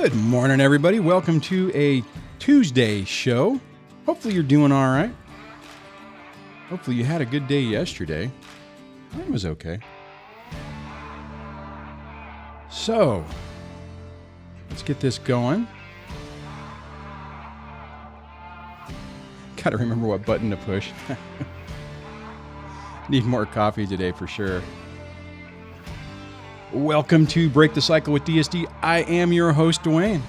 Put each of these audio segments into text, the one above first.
Good morning, everybody. Welcome to a Tuesday show. Hopefully you're doing all right. Hopefully you had a good day yesterday. Mine was okay. So, let's get this going. Got to remember what button to push. Need more coffee today for sure. Welcome to Break the Cycle with DSD. I am your host, Duane.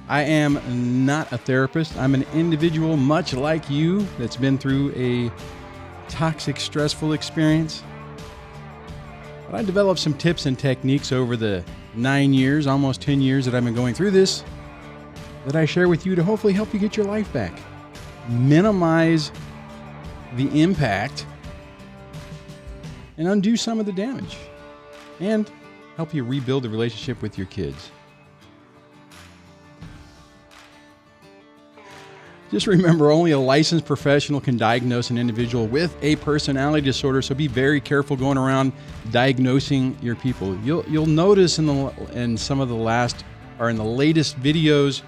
I am not a therapist. I'm an individual much like you that's been through a toxic, stressful experience. But I developed some tips and techniques over the 9 years, almost 10 years that I've been going through this, that I share with you to hopefully help you get your life back. Minimize the impact and undo some of the damage. And help you rebuild the relationship with your kids. Just remember, only a licensed professional can diagnose an individual with a personality disorder, so be very careful going around diagnosing your people. You'll notice in some of the latest videos,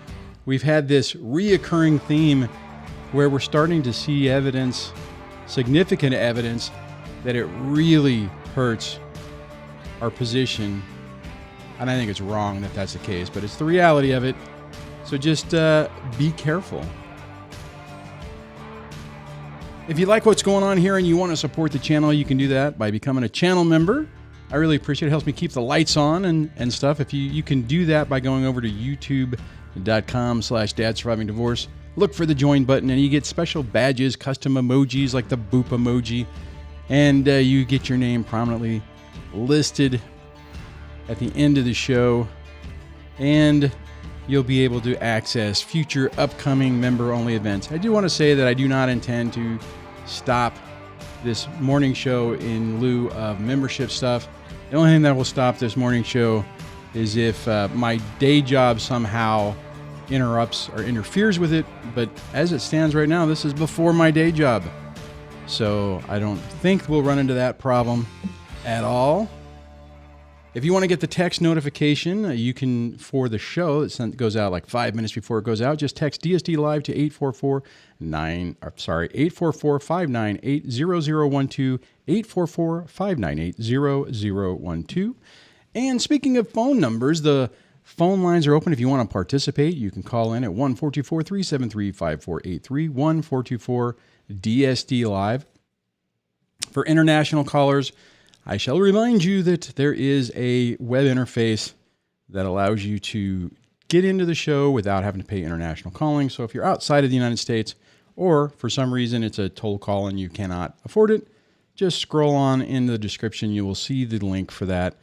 we've had this reoccurring theme where we're starting to see evidence, significant evidence, that it really hurts our position, and I think it's wrong that that's the case, but it's the reality of it. So just be careful. If you like what's going on here and you want to support the channel, you can do that by becoming a channel member. I really appreciate it. It helps me keep the lights on and stuff. If you can do that by going over to youtube.com/dadsurvivingdivorce. Look for the join button and you get special badges, custom emojis like the boop emoji, and you get your name prominently listed at the end of the show, and you'll be able to access future upcoming member-only events. I do want to say that I do not intend to stop this morning show in lieu of membership stuff. The only thing that will stop this morning show is if my day job somehow interrupts or interferes with it, but as it stands right now, this is before my day job. So I don't think we'll run into that problem at all. If you want to get the text notification, you can, for the show, it goes out like 5 minutes before it goes out, just text DSDLIVE to 844-598-0012, 844-598-0012. And speaking of phone numbers, the phone lines are open. If you want to participate, you can call in at 1-424-373-5483, 1-424-DSD-LIVE. For international callers, I shall remind you that there is a web interface that allows you to get into the show without having to pay international calling. So if you're outside of the United States, or for some reason it's a toll call and you cannot afford it, just scroll on in the description. You will see the link for that.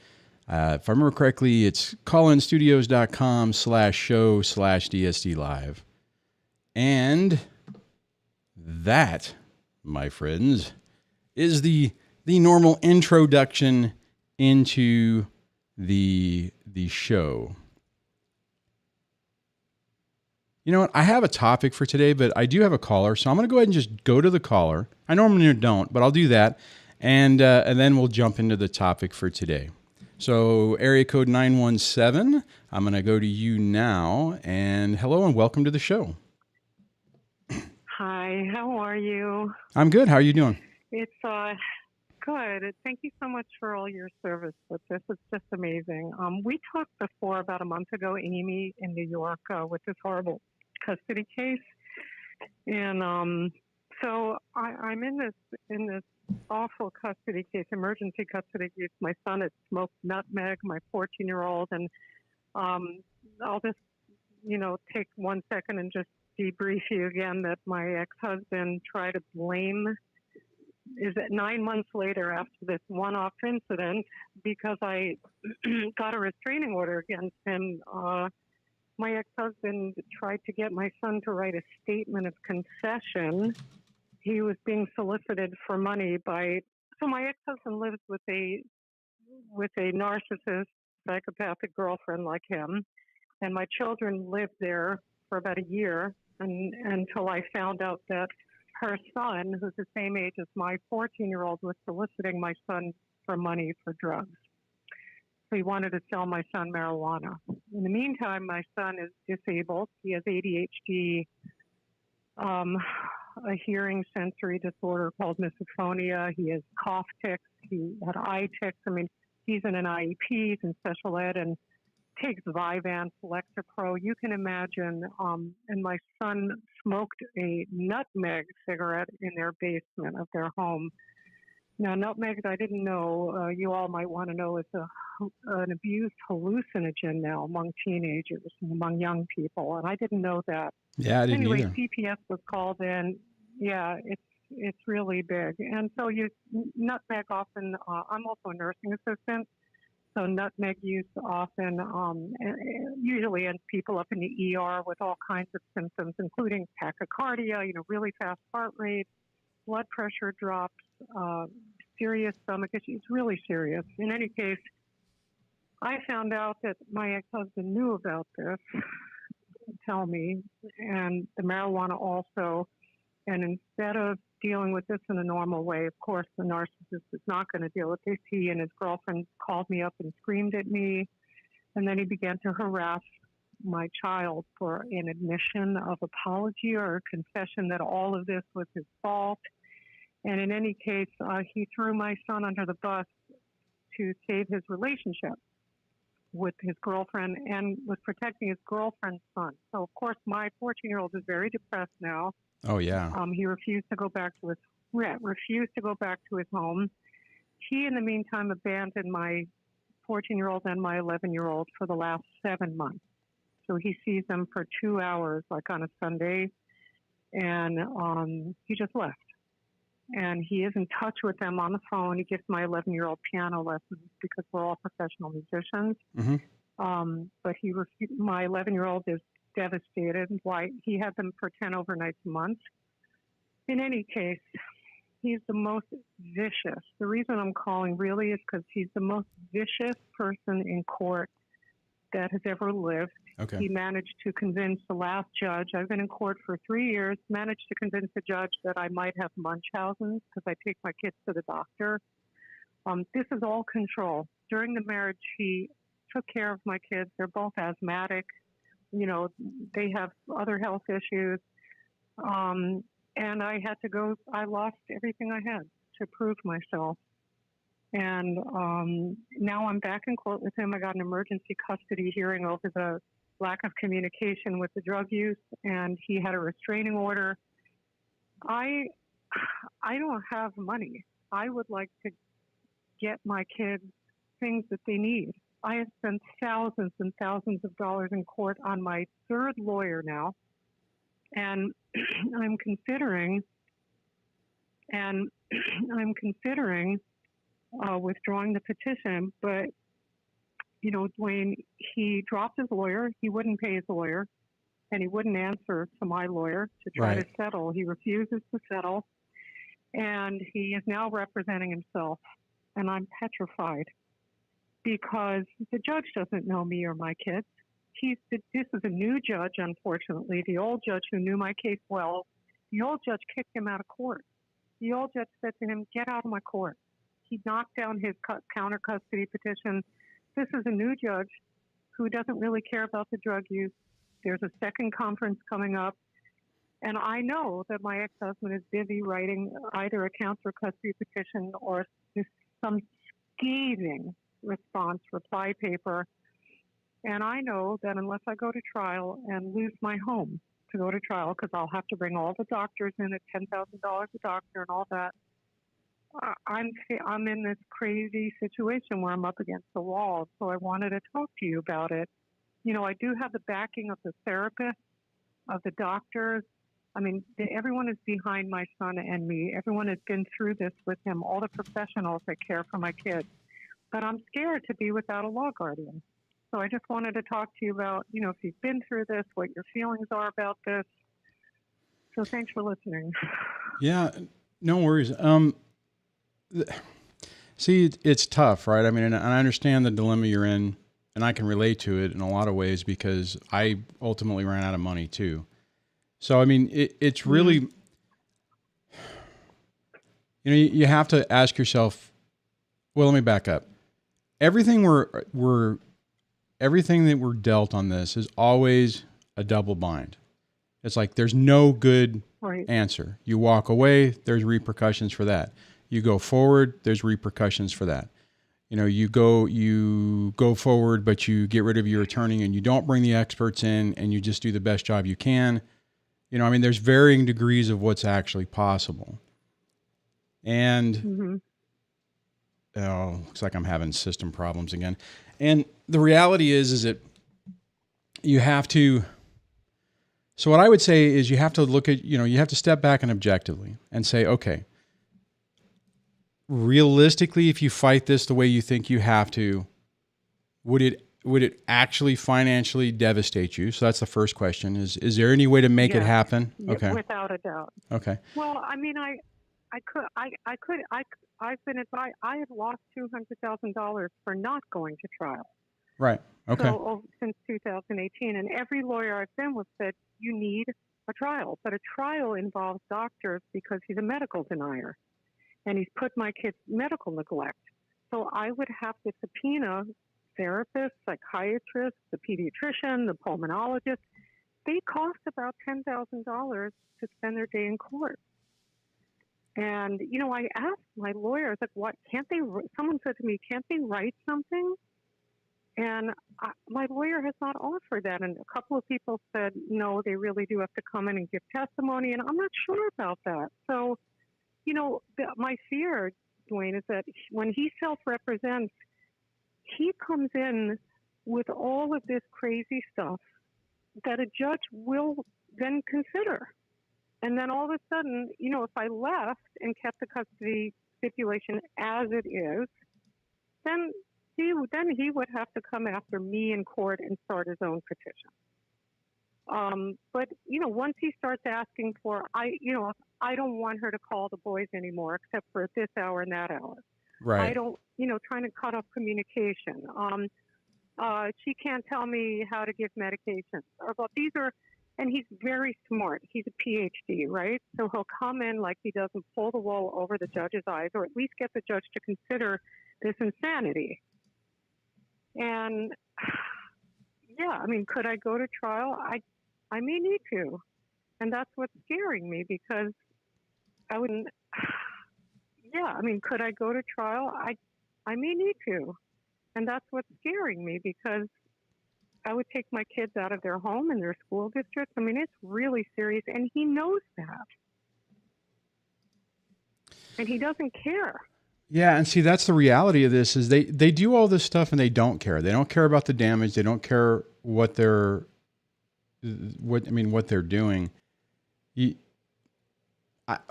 If I remember correctly, it's callinstudios.com/show/DSDLive. And that, my friends, is the normal introduction into the show. You know what? I have a topic for today, but I do have a caller, so I'm going to go ahead and just go to the caller. I normally don't, but I'll do that, and then we'll jump into the topic for today. So area code 917, I'm going to go to you now, and hello and welcome to the show. Hi, how are you? I'm good. How are you doing? It's good. Thank you so much for all your service with this. It's just amazing. We talked before about a month ago, Amy in New York, with this horrible custody case, and so I'm in this awful custody case, emergency custody case. My son had smoked nutmeg, my 14-year-old, and I'll just take 1 second and just debrief you again that my ex-husband tried to blame. Is that 9 months later after this one-off incident, because I got a restraining order against him, my ex-husband tried to get my son to write a statement of concession. He was being solicited for money so my ex-husband lives with a narcissist, psychopathic girlfriend like him, and my children lived there for about a year until I found out that her son, who's the same age as my 14-year-old, was soliciting my son for money for drugs. So he wanted to sell my son marijuana. In the meantime, my son is disabled. He has ADHD, a hearing sensory disorder called misophonia. He has cough tics. He had eye tics. I mean, he's in an IEP, he's in special ed, and takes Vyvanse, Lexapro. You can imagine. And my son smoked a nutmeg cigarette in their basement of their home. Now, nutmeg, I didn't know, you all might want to know, is an abused hallucinogen now among teenagers and among young people, and I didn't know that. Yeah, I didn't anyway, either. CPS was called in. Yeah, it's really big. And so nutmeg often, I'm also a nursing assistant, so nutmeg use often usually ends people up in the ER with all kinds of symptoms, including tachycardia, really fast heart rate, blood pressure drops, serious stomach issues, really serious. In any case, I found out that my ex-husband knew about this, tell me, and the marijuana also. And instead of dealing with this in a normal way, of course, the narcissist is not going to deal with this. He and his girlfriend called me up and screamed at me. And then he began to harass my child for an admission of apology or a confession that all of this was his fault. And in any case, he threw my son under the bus to save his relationship with his girlfriend and was protecting his girlfriend's son. So, of course, my 14-year-old is very depressed now. Oh, yeah. He refused to go back to his home. He, in the meantime, abandoned my 14-year-old and my 11-year-old for the last 7 months. So he sees them for 2 hours, like on a Sunday, and he just left. And he is in touch with them on the phone. He gives my 11-year-old piano lessons because we're all professional musicians. Mm-hmm. But my 11-year-old is devastated. Why? He had them for 10 overnights a month. In any case, he's the most vicious. The reason I'm calling really is because he's the most vicious person in court that has ever lived. Okay. He managed to convince the last judge, I've been in court for 3 years, managed to convince the judge that I might have Munchausen's because I take my kids to the doctor. This is all control. During the marriage, he took care of my kids. They're both asthmatic. They have other health issues. And I lost everything I had to prove myself. And now I'm back in court with him. I got an emergency custody hearing over the lack of communication with the drug use, and he had a restraining order. I don't have money. I would like to get my kids things that they need. I have spent thousands and thousands of dollars in court on my third lawyer now, and I'm considering withdrawing the petition. But Duane, he dropped his lawyer. He wouldn't pay his lawyer, and he wouldn't answer to my lawyer to try to settle. He refuses to settle, and he is now representing himself, and I'm petrified because the judge doesn't know me or my kids. This is a new judge, unfortunately. The old judge who knew my case well, the old judge kicked him out of court. The old judge said to him, "Get out of my court." He knocked down his counter custody petition. This is a new judge who doesn't really care about the drug use. There's a second conference coming up. And I know that my ex-husband is busy writing either a counter custody petition or some scathing reply paper. And I know that unless I go to trial and lose my home to go to trial, because I'll have to bring all the doctors in at $10,000 a doctor and all that, I'm in this crazy situation where I'm up against the wall. So I wanted to talk to you about it. I do have the backing of the therapist, of the doctors. I mean, everyone is behind my son and me. Everyone has been through this with him, all the professionals that care for my kids. But I'm scared to be without a law guardian. So I just wanted to talk to you about, if you've been through this, what your feelings are about this. So thanks for listening. Yeah, no worries. See, it's tough, right? I mean, and I understand the dilemma you're in, and I can relate to it in a lot of ways because I ultimately ran out of money too. So, I mean, it's really, you have to ask yourself, well, let me back up. everything everything that we're dealt on this is always a double bind. It's like there's no good Right. answer. You walk away, there's repercussions for that. You go forward, there's repercussions for that. You know, you go forward, but you get rid of your attorney and you don't bring the experts in and you just do the best job you can. You know, I mean, there's varying degrees of what's actually possible. And oh, looks like I'm having system problems again. And the reality is that you have to, so what I would say is you have to look at, you know, you have to step back and objectively and say, okay, realistically, if you fight this the way you think you have to, would it actually financially devastate you? So that's the first question. Is there any way to make it happen? Okay. Without a doubt. Okay. Well, I mean, I've been advised, I had lost $200,000 for not going to trial. Right. Okay. So since 2018, and every lawyer I've been with said you need a trial, but a trial involves doctors because he's a medical denier, and he's put my kid's medical neglect. So I would have to subpoena therapists, psychiatrists, the pediatrician, the pulmonologist. They cost about $10,000 to spend their day in court. And, you know, I asked my lawyers, like, what, can't they, someone said to me, can't they write something? And my lawyer has not offered that. And a couple of people said, no, they really do have to come in and give testimony. And I'm not sure about that. So, you know, my fear, Duane, is that when he self-represents, he comes in with all of this crazy stuff that a judge will then consider. And then all of a sudden, you know, if I left and kept the custody stipulation as it is, then he would have to come after me in court and start his own petition. But, you know, once he starts asking for, I don't want her to call the boys anymore except for this hour and that hour. Right. I don't, you know, trying to cut off communication. She can't tell me how to give medication. But these are, and he's very smart. He's a PhD, right? So he'll come in like he doesn't pull the wool over the judge's eyes, or at least get the judge to consider this insanity. And yeah, I mean, could I go to trial? I may need to. And that's what's scaring me, because I wouldn't, yeah, I mean, could I go to trial? I may need to. And that's what's scaring me, because I would take my kids out of their home and their school districts. I mean, it's really serious, and he knows that. And he doesn't care. Yeah, and see, that's the reality of this, is they do all this stuff and they don't care. They don't care about the damage. They don't care what they're doing.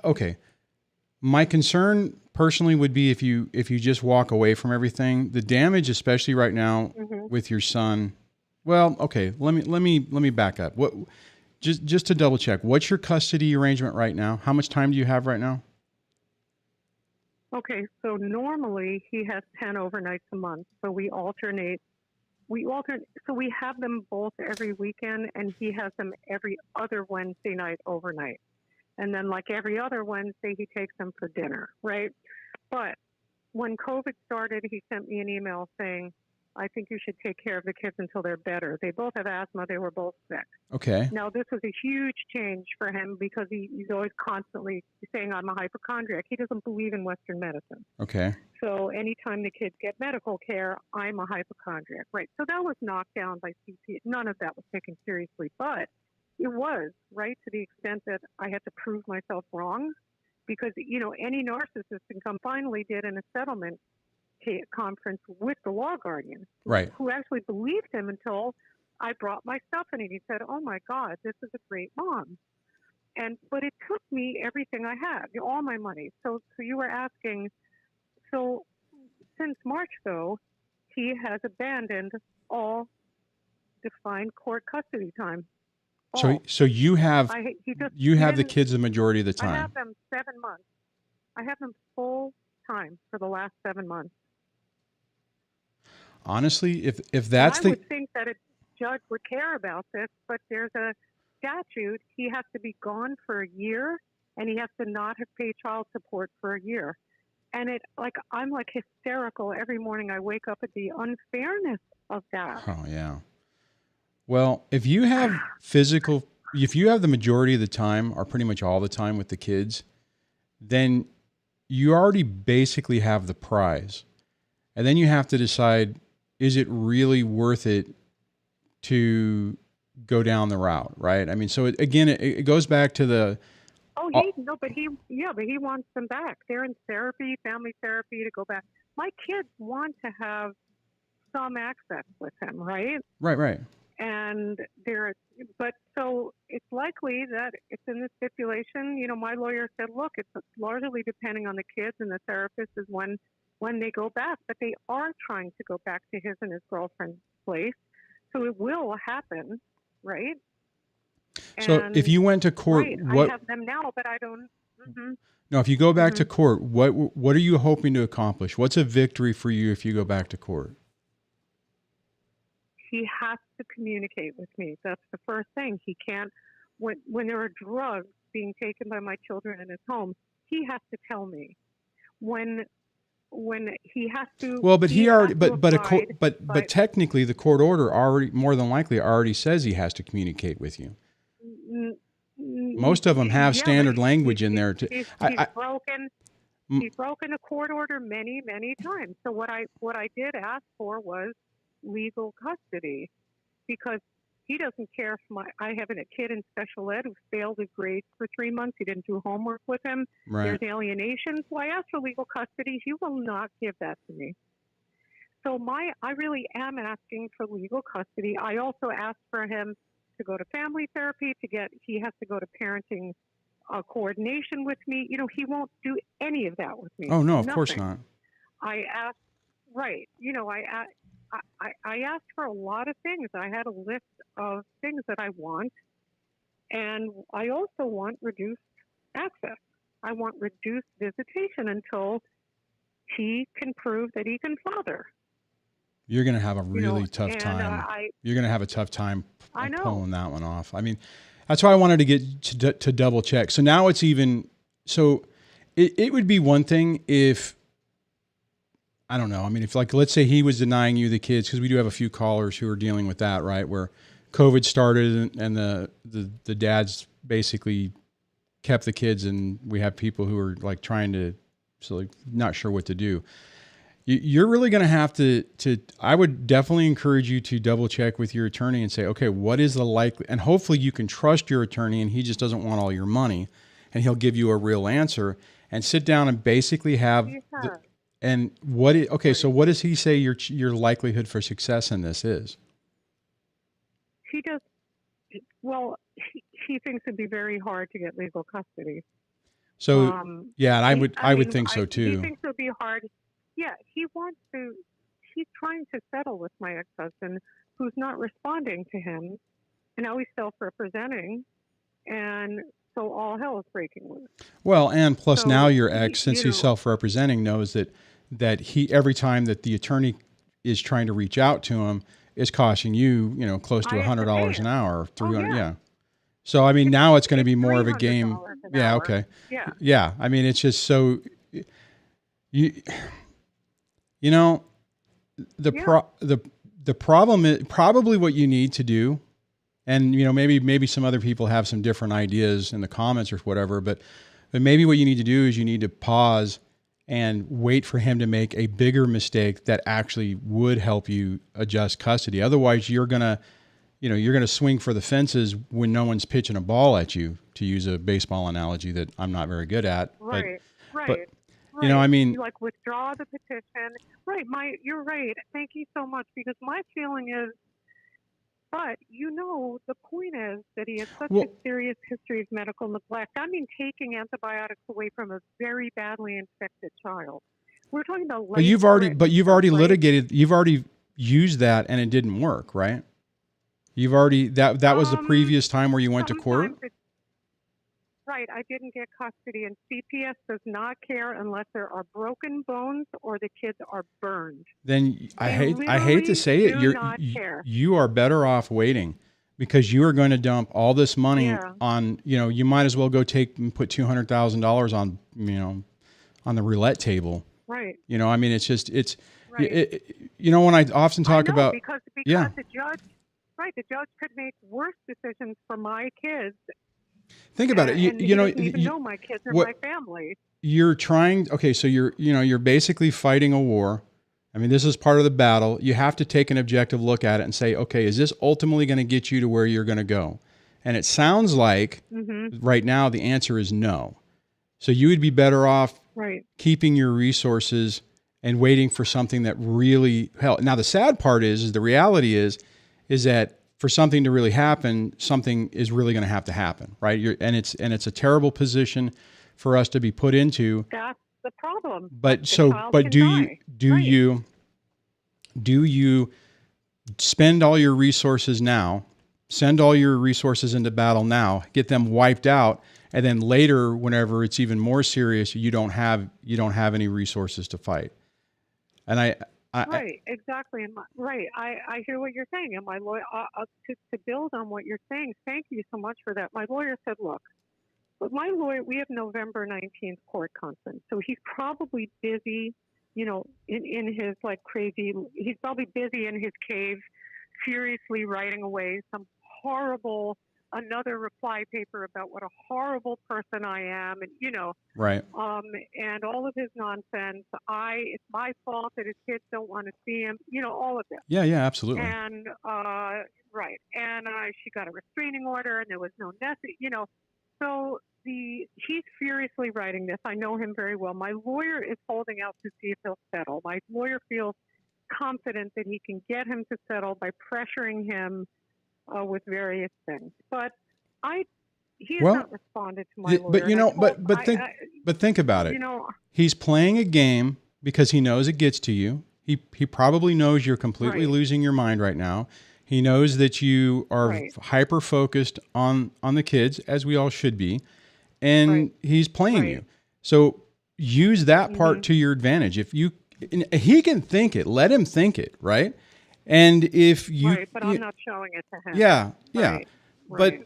Okay. My concern personally would be if you just walk away from everything, the damage, especially right now with your son. Well, okay, let me back up. What, just to double check, what's your custody arrangement right now? How much time do you have right now? Okay, so normally he has 10 overnights a month. So we alternate. So we have them both every weekend, and he has them every other Wednesday night overnight. And then like every other Wednesday, he takes them for dinner, right? But when COVID started, he sent me an email saying, I think you should take care of the kids until they're better. They both have asthma. They were both sick. Okay. Now, this was a huge change for him, because he's always constantly saying, I'm a hypochondriac. He doesn't believe in Western medicine. Okay. So anytime the kids get medical care, I'm a hypochondriac, right? So that was knocked down by CP. None of that was taken seriously, but it was, right, to the extent that I had to prove myself wrong, because, you know, any narcissist and finally did in a settlement conference with the law guardian, right, who actually believed him until I brought my stuff in, and he said, oh my God, this is a great mom. But it took me everything I had, all my money. So you were asking, so since March, though, he has abandoned all defined court custody time. So you have the kids the majority of the time. I have them 7 months. I have them full time for the last 7 months. Honestly, if that's I would think that a judge would care about this, but there's a statute. He has to be gone for a year, and he has to not have paid child support for a year. And I'm like hysterical every morning. I wake up at the unfairness of that. Oh, yeah. Well, if you have the majority of the time or pretty much all the time with the kids, then you already basically have the prize. And then you have to decide, is it really worth it to go down the route, right? I mean, so it goes back to the... But he wants them back. They're in therapy, family therapy, to go back. My kids want to have some access with him, right? Right. And so it's likely that it's in the stipulation. You know, my lawyer said, look, it's largely depending on the kids and the therapist is when they go back, but they are trying to go back to his and his girlfriend's place. So it will happen, right? So if you went to court, I have them now, but I don't. Mm-hmm. No, if you go back to court, what are you hoping to accomplish? What's a victory for you if you go back to court? He has to communicate with me. That's the first thing. He can't, when there are drugs being taken by my children in his home, he has to tell me. When he has to. Well, but but technically the court order already, more than likely, already says he has to communicate with you. Most of them have standard language in there. He's broken a court order many, many times. So what I did ask for was legal custody, because he doesn't care if I have a kid in special ed who failed his grades for 3 months. He didn't do homework with him. Right. There's alienation. So I asked for legal custody. He will not give that to me. So I really am asking for legal custody. I also asked for him to go to family therapy, he has to go to parenting coordination with me. You know, he won't do any of that with me. Oh, no, of course not. I asked, right. You know, I asked for a lot of things. I had a list of things that I want, and I also want reduced access. I want reduced visitation until he can prove that he can father. You're going to have a really tough time. You're going to have a tough time pulling that one off. I mean, that's why I wanted to get to double check. So now it's even, so it would be one thing if, I don't know. I mean, if let's say he was denying you the kids, because we do have a few callers who are dealing with that, right? Where COVID started and the dads basically kept the kids, and we have people who are not sure what to do. You're really going to have to, I would definitely encourage you to double check with your attorney and say, okay, what is the likely, and hopefully you can trust your attorney and he just doesn't want all your money and he'll give you a real answer, and sit down and basically have, so what does he say your likelihood for success in this is? He does, well, he thinks it'd be very hard to get legal custody. So, and I would think so too. He thinks it'll be hard. Yeah, he's trying to settle with my ex-husband, who's not responding to him, and now he's self-representing, and so all hell is breaking loose. Well, and plus now your ex, since he's self-representing, knows that he, every time that the attorney is trying to reach out to him, is costing you, close to $100 an hour, $300, yeah. So, I mean, now it's going to be more of a game. Yeah, okay. Yeah, I mean, it's just so... The problem is probably what you need to do, and maybe some other people have some different ideas in the comments or whatever, but maybe what you need to do is you need to pause and wait for him to make a bigger mistake that actually would help you adjust custody. Otherwise, you're gonna swing for the fences when no one's pitching a ball at you, to use a baseball analogy that I'm not very good at. Right. But, I mean, like withdraw the petition. Right. You're right. Thank you so much, because my feeling is, but the point is that he has such a serious history of medical neglect. I mean, taking antibiotics away from a very badly infected child. We're talking about. But you've already litigated. You've already used that, and it didn't work, right? You've already that was the previous time where you went to court. Right, I didn't get custody, and CPS does not care unless there are broken bones or the kids are burned. Then I hate to say it, you are better off waiting, because you are going to dump all this money on, you might as well go put $200,000 on the roulette table. Right. You know, I mean, it's just, Right. you know, when I often talk about, because yeah, the judge, the judge could make worse decisions for my kids. think about it. And You he know, doesn't even know my kids or what my family. you're trying. Okay, so you're basically fighting a war. I mean, this is part of the battle. You have to take an objective look at it and say, okay, is this ultimately going to get you to where you're going to go? And it sounds like right now the answer is no. So you would be better off keeping your resources and waiting for something that really helps. Now, the sad part is the reality is that for something to really happen, something is really going to happen, right? And it's a terrible position for us to be put into. That's the problem. But do you spend all your resources now, send all your resources into battle now, get them wiped out, and then later, whenever it's even more serious, you don't have any resources to fight? And exactly. And I hear what you're saying. And my lawyer, to build on what you're saying, thank you so much for that. My lawyer said, look, but my lawyer, we have November 19th court conference. So he's probably busy, you know, in his like crazy, he's probably busy in his cave, furiously writing away some horrible, another reply paper about what a horrible person I am, and you know, and all of his nonsense. It's my fault that his kids don't want to see him. You know, all of this. Yeah, absolutely. And and she got a restraining order, and there was no necessity. You know, so he's furiously writing this. I know him very well. My lawyer is holding out to see if he'll settle. My lawyer feels confident that he can get him to settle by pressuring him with various things, but he has not responded to my lawyer. But you know, but think about it. You know, he's playing a game because he knows it gets to you. He probably knows you're completely losing your mind right now. He knows that you are hyper focused on the kids, as we all should be, and he's playing you. So use that part to your advantage. If he can think it, let him think it, right? And if you, but I'm not showing it to him. Yeah. But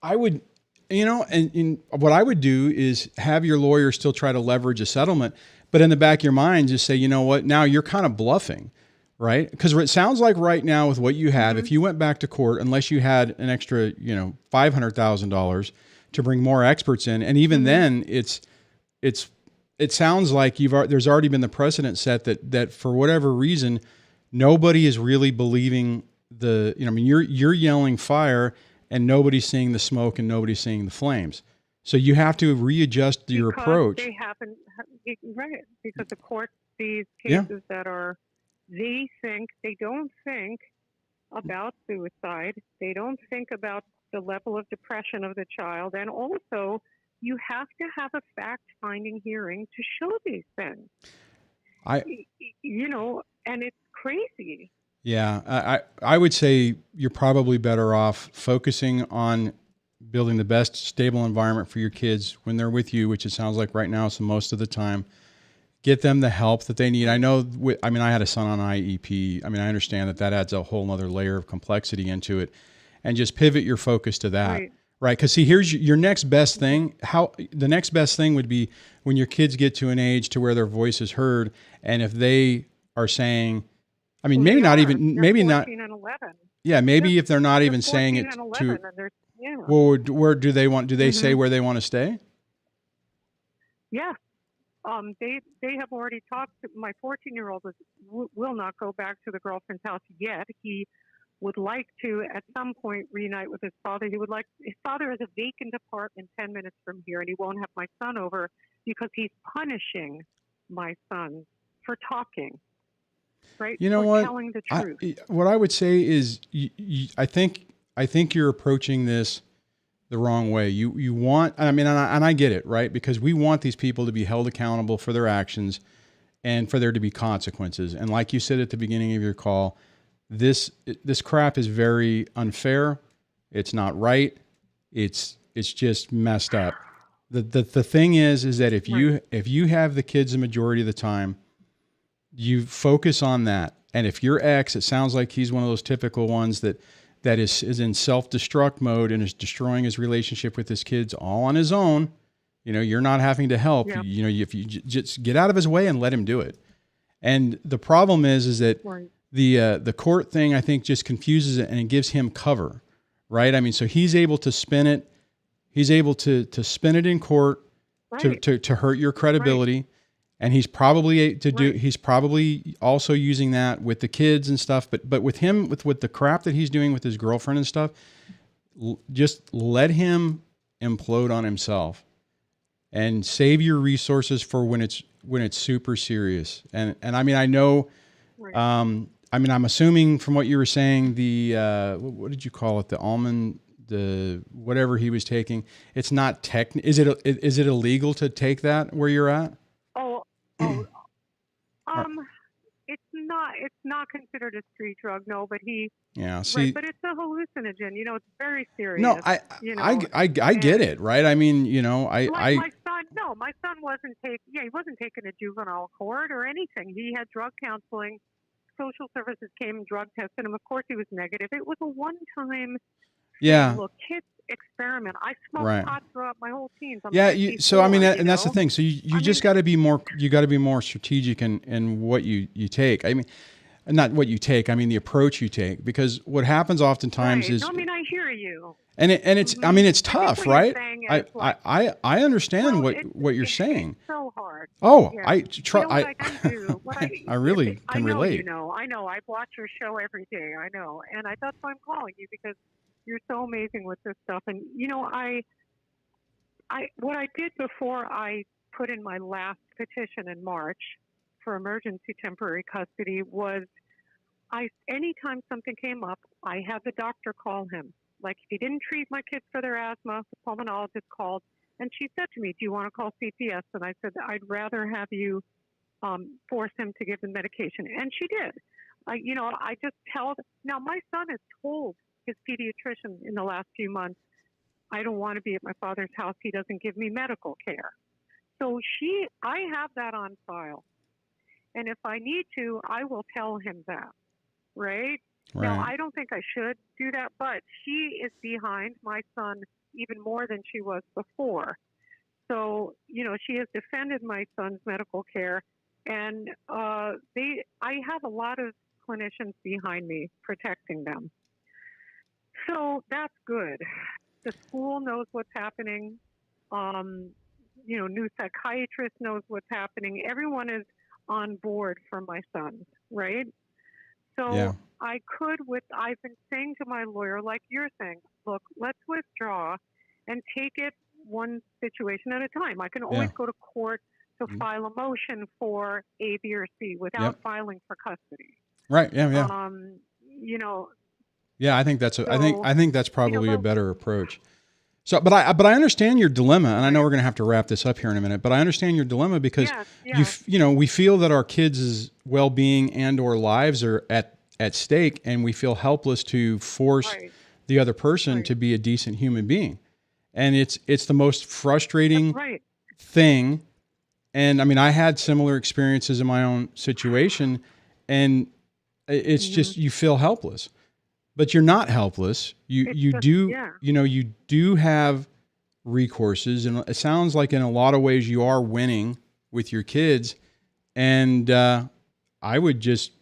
I would, you know, and what I would do is have your lawyer still try to leverage a settlement, but in the back of your mind, just say, you know what, now you're kind of bluffing, right? Because it sounds like right now with what you have, if you went back to court, unless you had an extra, you know, $500,000 to bring more experts in, and even then, it sounds like there's already been the precedent set that for whatever reason, nobody is really believing you're yelling fire and nobody's seeing the smoke and nobody's seeing the flames. So you have to readjust your approach. They happen, because the court sees cases that they don't think about suicide. They don't think about the level of depression of the child. And also you have to have a fact-finding hearing to show these things. And it's crazy. Yeah, I would say you're probably better off focusing on building the best stable environment for your kids when they're with you, which it sounds like right now, so most of the time. Get them the help that they need. I know, I had a son on IEP. I understand that adds a whole other layer of complexity into it, and just pivot your focus to that. Right. Because see, here's your next best thing. The next best thing would be when your kids get to an age to where their voice is heard. And if they are saying, maybe not. 14 and 11. Yeah. Maybe if they're not even saying it to, where do they want, do they say where they want to stay? Yeah. They have already talked to my 14-year-old will not go back to the girlfriend's house yet. He would like to at some point reunite with his father. His father has a vacant apartment 10 minutes from here, and he won't have my son over because he's punishing my son for talking. Right? You know what? Telling the truth. What I would say is, I think you're approaching this the wrong way. You want, and I get it, right? Because we want these people to be held accountable for their actions and for there to be consequences. And like you said at the beginning of your call, this crap is very unfair. It's not right. It's just messed up. The thing is that if you have the kids the majority of the time, you focus on that. And if your ex, it sounds like he's one of those typical ones that is in self-destruct mode and is destroying his relationship with his kids all on his own, You're not having to help. Yeah. If you just get out of his way and let him do it. And the problem is that Right. the court thing, I think, just confuses it and it gives him cover, right? I mean, so he's able to spin it. He's able to spin it in court Right. to hurt your credibility. And he's probably he's probably also using that with the kids and stuff. But with him, with the crap that he's doing with his girlfriend and stuff, just let him implode on himself and save your resources for when it's super serious. And I mean, I know, Right. I mean, I'm assuming from what you were saying, what did you call it? The almond, whatever he was taking, it's not is it illegal to take that where you're at? It's not considered a street drug, no, but Yeah, right, but it's a hallucinogen, it's very serious. No, I get it, right? I mean, my son wasn't he wasn't taking a juvenile court or anything. He had drug counseling. Social services came and drug tested him. Of course, he was negative. It was a one-time look, kids experiment. I smoked pot throughout my whole teens. So I mean, and that's the thing. So you just got to be more. You got to be more strategic in what you take. I mean, not what you take. I mean the approach you take, because what happens oftentimes is. No, I mean, I hear you. And it's. I mean, it's tough, right? I understand what you're saying. It's so hard. Oh, yeah. I try. I really can relate. I know. I watch your show every day. I know, and that's why I'm calling you, because you're so amazing with this stuff. And what I did before I put in my last petition in March for emergency temporary custody was, anytime something came up, I had the doctor call him. Like, if he didn't treat my kids for their asthma, the pulmonologist called, and she said to me, "Do you want to call CPS?" And I said, "I'd rather have you force him to give the medication." And she did. I just now my son has told his pediatrician in the last few months, "I don't want to be at my father's house. He doesn't give me medical care." So I have that on file. And if I need to, I will tell him that, right? Now, I don't think I should do that, but she is behind my son even more than she was before. So, she has defended my son's medical care, and I have a lot of clinicians behind me protecting them. So that's good. The school knows what's happening. New psychiatrist knows what's happening. Everyone is on board for my son, right? So I've been saying to my lawyer, like you're saying, look, let's withdraw and take it one situation at a time. I can always go to court to file a motion for A, B, or C without filing for custody. Right. Yeah. Yeah, I think that's I think that's probably a better approach. So, but I understand your dilemma, and I know we're going to have to wrap this up here in a minute. But I understand your dilemma because we feel that our kids' well-being and or lives are at stake, and we feel helpless to force the other person to be a decent human being, and it's the most frustrating thing. And I mean, I had similar experiences in my own situation, and it's just you feel helpless. But you're not helpless. You do have recourses, and it sounds like in a lot of ways you are winning with your kids. And I would just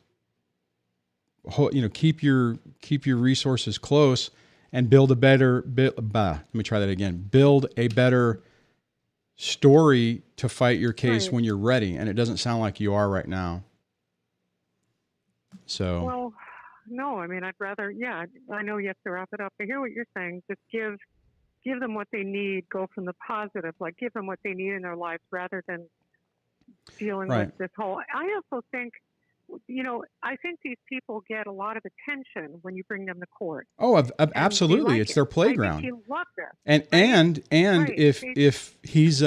keep your resources close and build a better. Let me try that again. Build a better story to fight your case when you're ready. And it doesn't sound like you are right now. So. Well, no, I mean, I'd rather, I know you have to wrap it up. I hear what you're saying. Just give them what they need, go from the positive, like give them what they need in their lives rather than dealing with this whole, I also think, I think these people get a lot of attention when you bring them to court. Oh, absolutely. It's their playground. I think you love this. And if he's,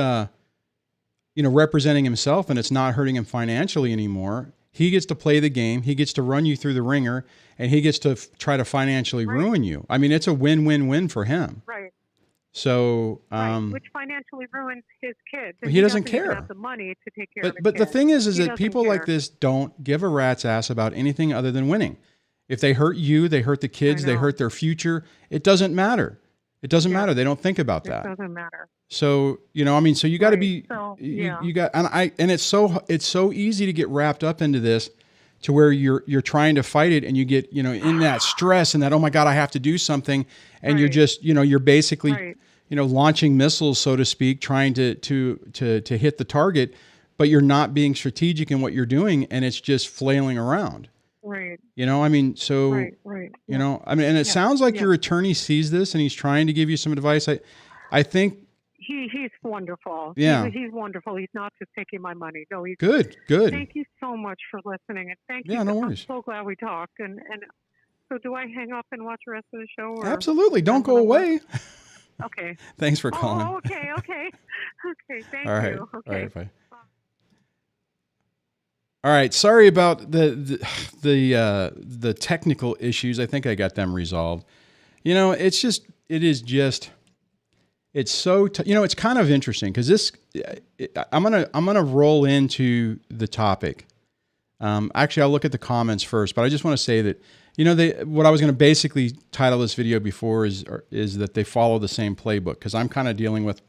representing himself and it's not hurting him financially anymore, he gets to play the game. He gets to run you through the ringer, and he gets to try to financially ruin you. I mean, it's a win-win-win for him. Right. So, which financially ruins his kids. He doesn't care. Even have the money to take care of the But kids. the thing is that people like this don't give a rat's ass about anything other than winning. If they hurt you, they hurt the kids, they hurt their future. It doesn't matter. It doesn't matter. They don't think about that. It doesn't matter. So, so you got to be, So, you got, and it's so easy to get wrapped up into this to where you're trying to fight it and you get, in that stress and that, oh my God, I have to do something. And you're just, you're basically, launching missiles, so to speak, trying to hit the target, but you're not being strategic in what you're doing. And it's just flailing around. Right. So, Right. and it sounds like your attorney sees this and he's trying to give you some advice. I think he's wonderful. Yeah. He's wonderful. He's not just taking my money. No, he's good. Thank you so much for listening. And thank you. Yeah, no worries. I'm so glad we talked. And so do I hang up and watch the rest of the show? Or Absolutely. Don't go away. Okay. Thanks for calling. Oh, okay. Okay. Thank All right. you. Okay. All right. Bye. All right. Sorry about the technical issues. I think I got them resolved. It's so, it's kind of interesting because I'm going to roll into the topic. Actually, I'll look at the comments first, but I just want to say that, what I was going to basically title this video before is that they follow the same playbook, because I'm kind of dealing with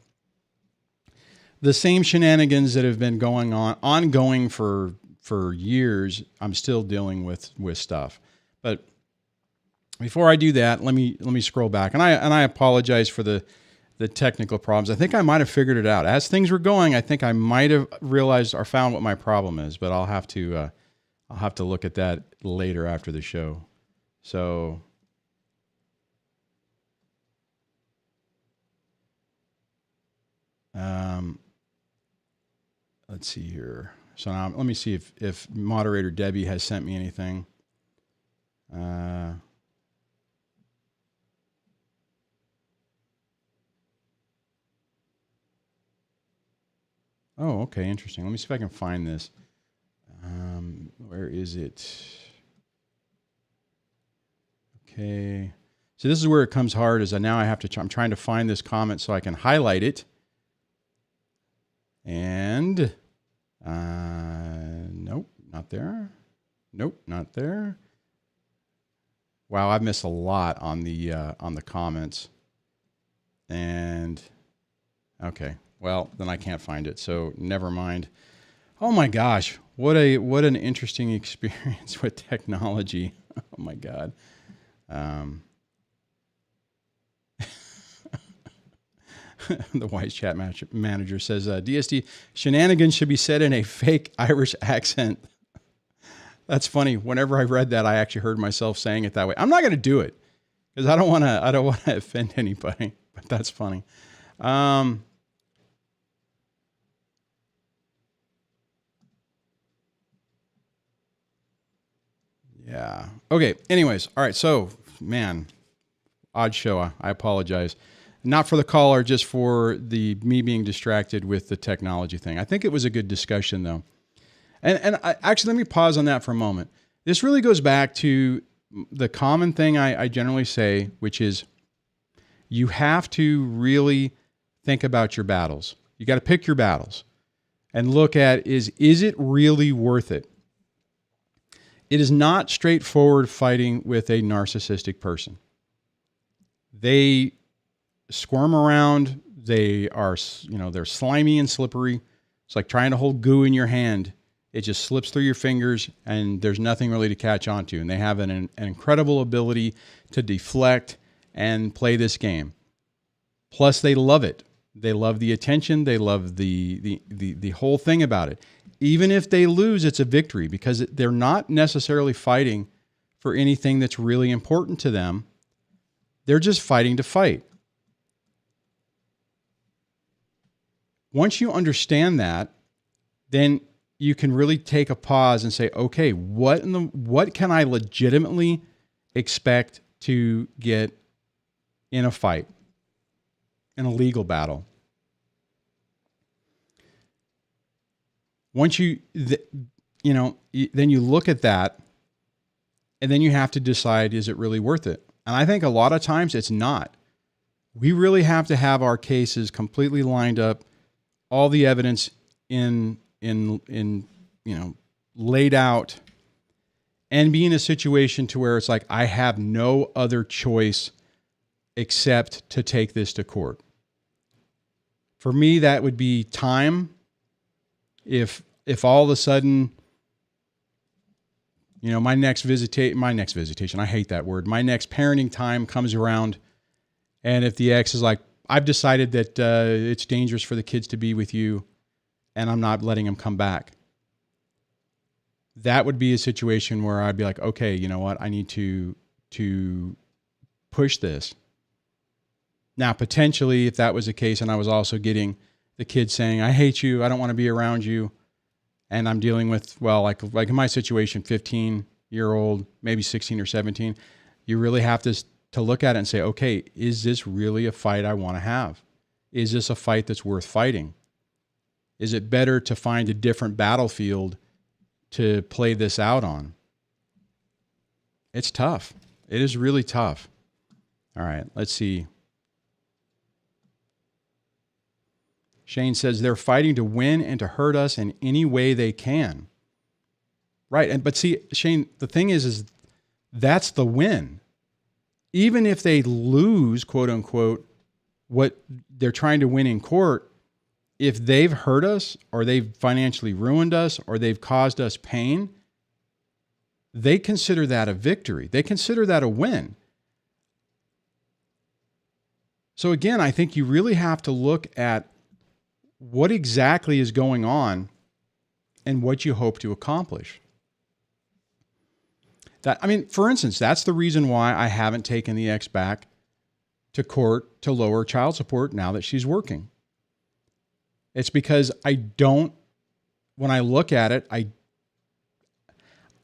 the same shenanigans that have been ongoing for years. I'm still dealing with stuff. But before I do that, let me scroll back. And I apologize for the technical problems. I think I might have figured it out. As things were going, I think I might have realized or found what my problem is, but I'll have to look at that later after the show. So let's see here. So now let me see if moderator Debbie has sent me anything. Oh, okay. Interesting. Let me see if I can find this. Where is it? Okay. So this is where it comes hard, is now I have to, I'm trying to find this comment so I can highlight it. And, nope, not there. Nope, not there. Wow, I've missed a lot on the comments. And, okay, well, then I can't find it, so never mind. Oh my gosh, what an interesting experience with technology. Oh my God. The Wise Chat Manager says, DSD, shenanigans should be said in a fake Irish accent. That's funny. Whenever I read that, I actually heard myself saying it that way. I'm not going to do it because I don't want to offend anybody, but that's funny. Yeah. Okay. Anyways. All right. So, man, odd show. I apologize. Not for the caller, just for me being distracted with the technology thing. I think it was a good discussion, though. And actually, let me pause on that for a moment. This really goes back to the common thing I generally say, which is you have to really think about your battles. You got to pick your battles and look at, is it really worth it? It is not straightforward fighting with a narcissistic person. They squirm around. They are, they're slimy and slippery. It's like trying to hold goo in your hand. It just slips through your fingers and there's nothing really to catch onto. And they have an incredible ability to deflect and play this game. Plus they love it. They love the attention. They love the whole thing about it. Even if they lose, it's a victory because they're not necessarily fighting for anything that's really important to them. They're just fighting to fight. Once you understand that, then you can really take a pause and say, okay, what can I legitimately expect to get in a fight, in a legal battle? Once then you look at that and then you have to decide, is it really worth it? And I think a lot of times it's not. We really have to have our cases completely lined up, all the evidence laid out, and be in a situation to where it's like, I have no other choice except to take this to court. For me, that would be time. If all of a sudden, my next visitation, I hate that word. My next parenting time comes around, and if the ex is like, I've decided that it's dangerous for the kids to be with you, and I'm not letting them come back. That would be a situation where I'd be like, okay, you know what? I need to push this. Now, potentially, if that was the case, and I was also getting the kids saying, I hate you, I don't want to be around you, and I'm dealing with, like in my situation, 15-year-old, maybe 16 or 17, you really have to look at it and say, okay, is this really a fight I want to have? Is this a fight that's worth fighting? Is it better to find a different battlefield to play this out on? It's tough. It is really tough. All right, let's see. Shane says they're fighting to win and to hurt us in any way they can. Right. But see, Shane, the thing is that's the win. Even if they lose, quote unquote, what they're trying to win in court, if they've hurt us or they've financially ruined us or they've caused us pain, they consider that a victory. They consider that a win. So again, I think you really have to look at what exactly is going on and what you hope to accomplish. For instance, that's the reason why I haven't taken the ex back to court to lower child support now that she's working. It's because when I look at it,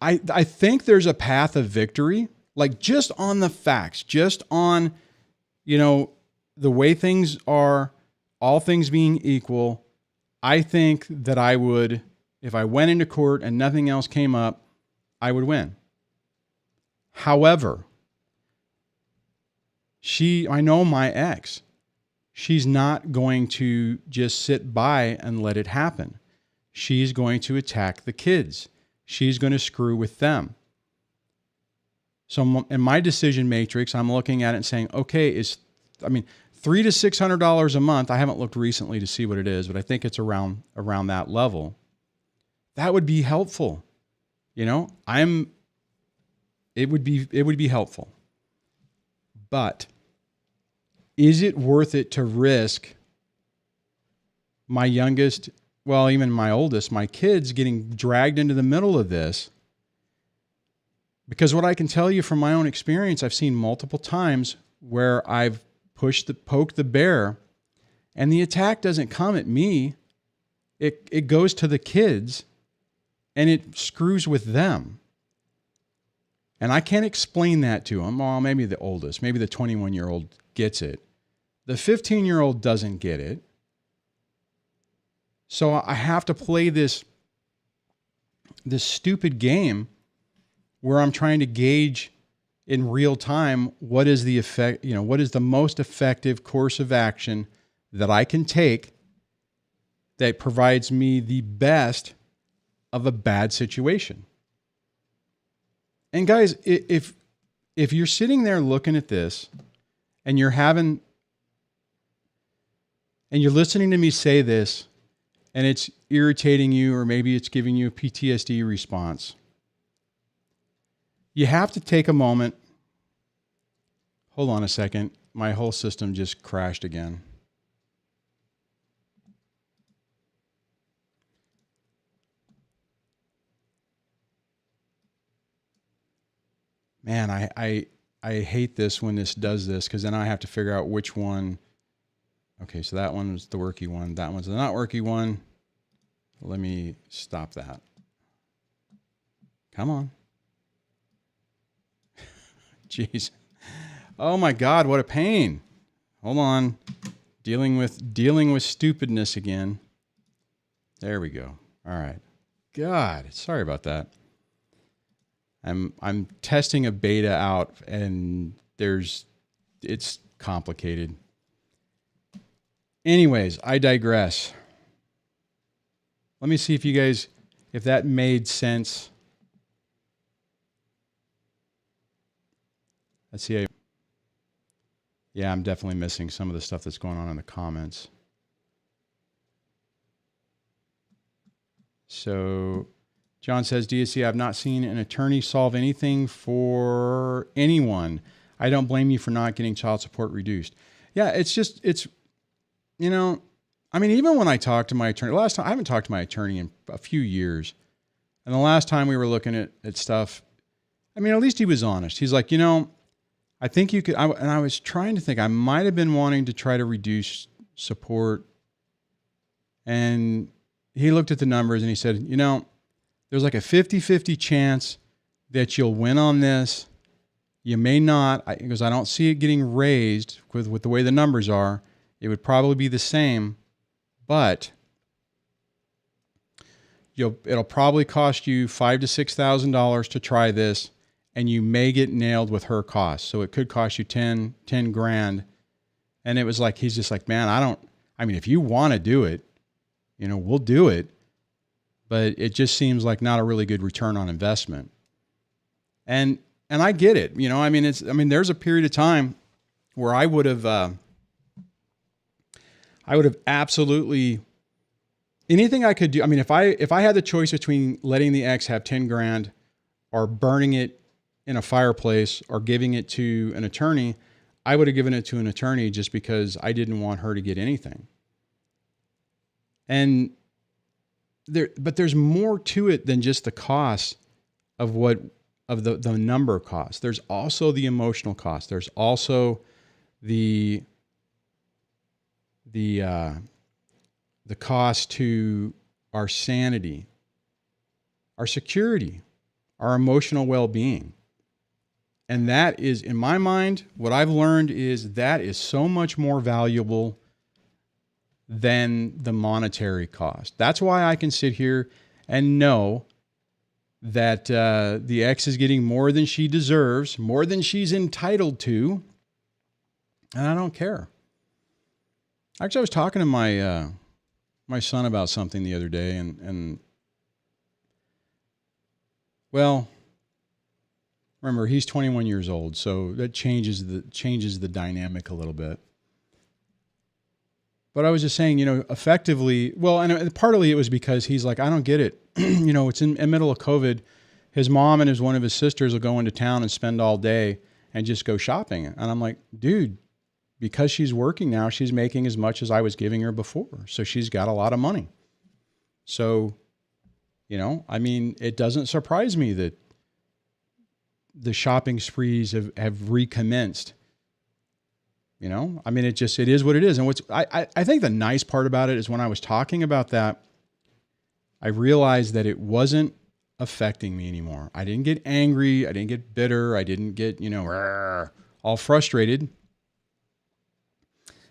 I think there's a path of victory, like just on the facts, just on, the way things are, all things being equal. I think that I would, if I went into court and nothing else came up, I would win. However, I know my ex, she's not going to just sit by and let it happen. She's going to attack the kids. She's going to screw with them. So in my decision matrix, I'm looking at it and saying, okay, $300 to $600 a month. I haven't looked recently to see what it is, but I think it's around that level. That would be helpful. It would be helpful. But is it worth it to risk my youngest, even my oldest, my kids getting dragged into the middle of this? Because what I can tell you from my own experience, I've seen multiple times where I've poked the bear, and the attack doesn't come at me. It goes to the kids, and it screws with them. And I can't explain that to them. Well, maybe the oldest, maybe the 21-year-old gets it. The 15-year-old doesn't get it. So I have to play this stupid game where I'm trying to gauge in real time what is the effect, what is the most effective course of action that I can take that provides me the best of a bad situation. And guys, if you're sitting there looking at this and you're listening to me say this and it's irritating you, or maybe it's giving you a PTSD response, you have to take a moment. Hold on a second. My whole system just crashed again. Man, I hate this when this does this, because then I have to figure out which one. Okay, so that one was the worky one. That one's the not worky one. Let me stop that. Come on. Jeez. Oh my God, what a pain. Hold on. Dealing with stupidness again. There we go. All right. God, sorry about that. I'm testing a beta out, and it's complicated. Anyways, I digress. Let me see if that made sense. Let's see. Yeah, I'm definitely missing some of the stuff that's going on in the comments. So John says, DSC, I've not seen an attorney solve anything for anyone. I don't blame you for not getting child support reduced. Yeah, you know, I mean, even when I talked to my attorney, last time, I haven't talked to my attorney in a few years. And the last time we were looking at stuff, I mean, at least he was honest. He's like, I think you could, and I was trying to think, I might have been wanting to try to reduce support. And he looked at the numbers and he said, there's like a 50-50 chance that you'll win on this. You may not, because I don't see it getting raised with the way the numbers are. It would probably be the same, but it'll probably cost you $5,000 to $6,000 to try this, and you may get nailed with her costs. So it could cost you 10 grand. And it was like, he's just like, man, if you want to do it, we'll do it, but it just seems like not a really good return on investment. And I get it. There's a period of time where I would have absolutely anything I could do. I mean, if I had the choice between letting the ex have 10 grand or burning it in a fireplace or giving it to an attorney, I would have given it to an attorney just because I didn't want her to get anything. And but there's more to it than just the cost of the number cost. There's also the emotional cost. There's also the cost to our sanity, our security, our emotional well-being. And that is, in my mind, what I've learned is that is so much more valuable than the monetary cost. That's why I can sit here and know that the ex is getting more than she deserves, more than she's entitled to, and I don't care. Actually, I was talking to my son about something the other day, and well, remember, he's 21 years old, so that changes the dynamic a little bit. But I was just saying, effectively, well, and partly it was because he's like, I don't get it. It's in the middle of COVID. His mom and one of his sisters will go into town and spend all day and just go shopping. And I'm like, dude, because she's working now, she's making as much as I was giving her before. So she's got a lot of money. So, it doesn't surprise me that the shopping sprees have recommenced. It is what it is. And I think the nice part about it is when I was talking about that, I realized that it wasn't affecting me anymore. I didn't get angry. I didn't get bitter. I didn't get, all frustrated.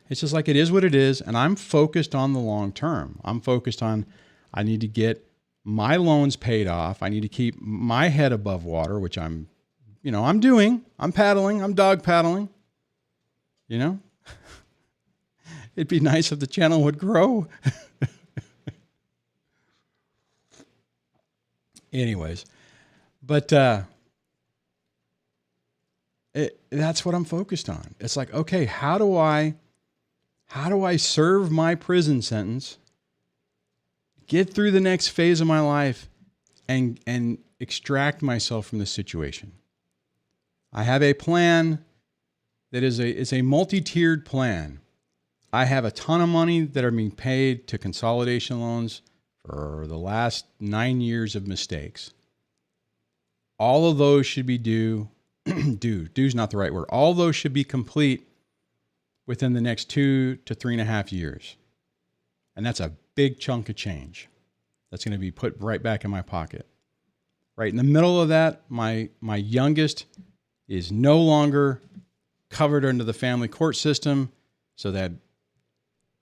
It's just like, it is what it is. And I'm focused on the long term. I'm focused on, I need to get my loans paid off. I need to keep my head above water, which I'm doing. I'm paddling. I'm dog paddling. It'd be nice if the channel would grow. Anyways, but that's what I'm focused on. It's like, okay, how do I serve my prison sentence, get through the next phase of my life, and extract myself from this situation? I have a plan that is a multi-tiered plan. I have a ton of money that are being paid to consolidation loans for the last 9 years of mistakes. All of those should be due's not the right word. All those should be complete within the next 2 to 3.5 years. And that's a big chunk of change that's going to be put right back in my pocket. Right in the middle of that, my youngest is no longer covered under the family court system. So that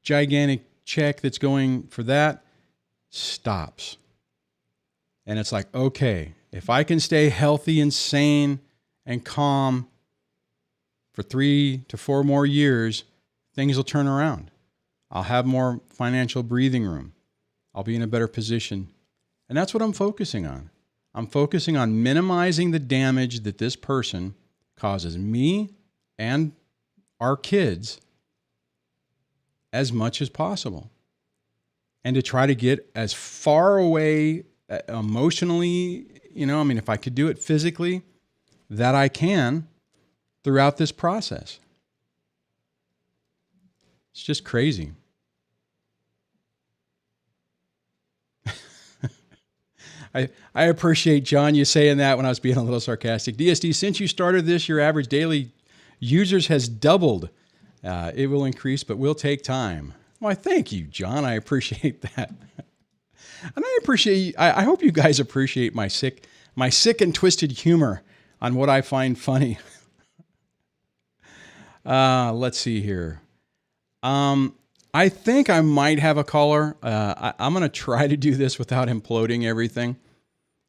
gigantic check that's going for that stops. And it's like, okay, if I can stay healthy and sane and calm for 3 to 4 more years, things will turn around. I'll have more financial breathing room. I'll be in a better position. And that's what I'm focusing on. I'm focusing on minimizing the damage that this person causes me and our kids as much as possible and to try to get as far away emotionally, if I could do it physically, that I can throughout this process. It's just crazy. I appreciate, John, you saying that when I was being a little sarcastic. DSD, since you started this, your average daily users has doubled. It will increase, but will take time. Why, thank you, John. I appreciate that. And I hope you guys appreciate my sick and twisted humor on what I find funny. Let's see here. I think I might have a caller. I'm going to try to do this without imploding everything.